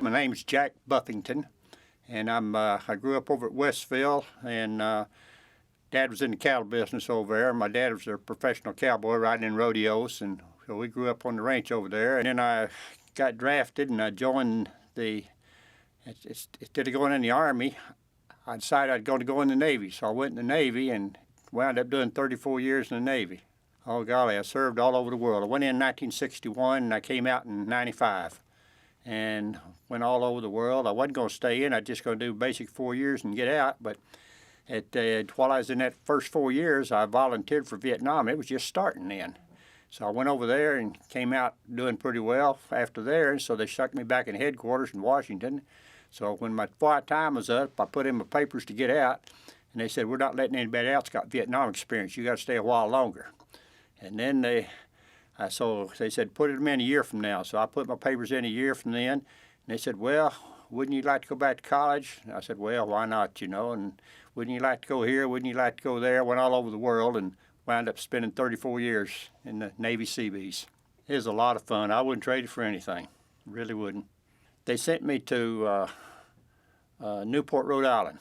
My name's Jack Buffington, and I grew up over at Westville, and Dad was in the cattle business over there. My dad was a professional cowboy riding in rodeos, and so we grew up on the ranch over there. And then I got drafted, and I joined instead of going in the Army, I decided I'd go in the Navy. So I went in the Navy and wound up doing 34 years in the Navy. Oh golly, I served all over the world. I went in 1961 and I came out in 95. And went all over the world. I wasn't going to stay in. I was just going to do basic 4 years and get out. But while I was in that first 4 years, I volunteered for Vietnam. It was just starting then. So I went over there and came out doing pretty well after there. And so they stuck me back in headquarters in Washington. So when my time was up, I put in my papers to get out. And they said, we're not letting anybody else got Vietnam experience. You got to stay a while longer. And then so they said, put them in a year from now. So I put my papers in a year from then. And they said, well, wouldn't you like to go back to college? And I said, well, why not, you know? And wouldn't you like to go here? Wouldn't you like to go there? Went all over the world and wound up spending 34 years in the Navy Seabees. It was a lot of fun. I wouldn't trade it for anything. Really wouldn't. They sent me to Newport, Rhode Island.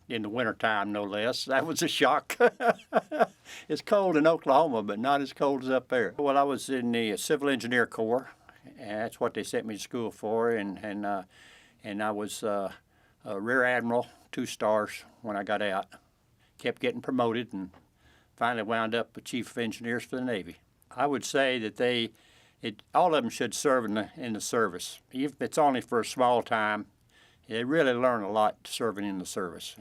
In the wintertime, no less. That was a shock. It's cold in Oklahoma, but not as cold as up there. Well, I was in the Civil Engineer Corps, and that's what they sent me to school for, and I was a Rear Admiral, 2 stars when I got out. Kept getting promoted and finally wound up a Chief of Engineers for the Navy. I would say that all of them should serve in the service. Even if it's only for a small time, they really learn a lot serving in the service.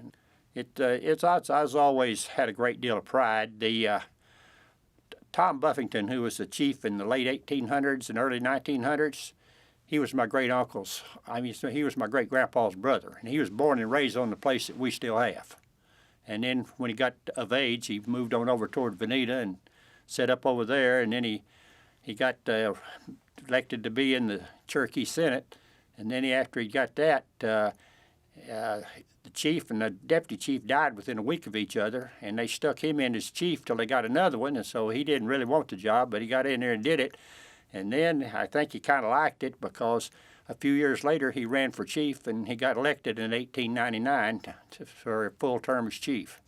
I've always had a great deal of pride. Tom Buffington, who was the chief in the late 1800s and early 1900s, he was my great uncle's. He was my great grandpa's brother, and he was born and raised on the place that we still have. And then when he got of age, he moved on over toward Veneta and set up over there. And then he got elected to be in the Cherokee Senate. And then after he got that, the chief and the deputy chief died within a week of each other, and they stuck him in as chief till they got another one, and so he didn't really want the job, but he got in there and did it. And then I think he kind of liked it because a few years later he ran for chief, and he got elected in 1899 for a full term as chief.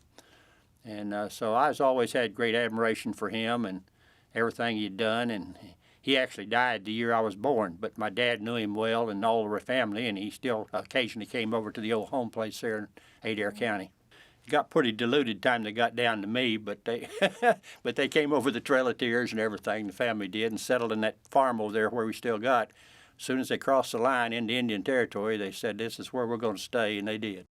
And so I've always had great admiration for him and everything he'd done, and he actually died the year I was born, but my dad knew him well and all of our family, and he still occasionally came over to the old home place there in Adair County. It got pretty diluted time they got down to me, but they came over the Trail of Tears and everything, the family did, and settled in that farm over there where we still got. As soon as they crossed the line into Indian Territory, they said, this is where we're going to stay, and they did.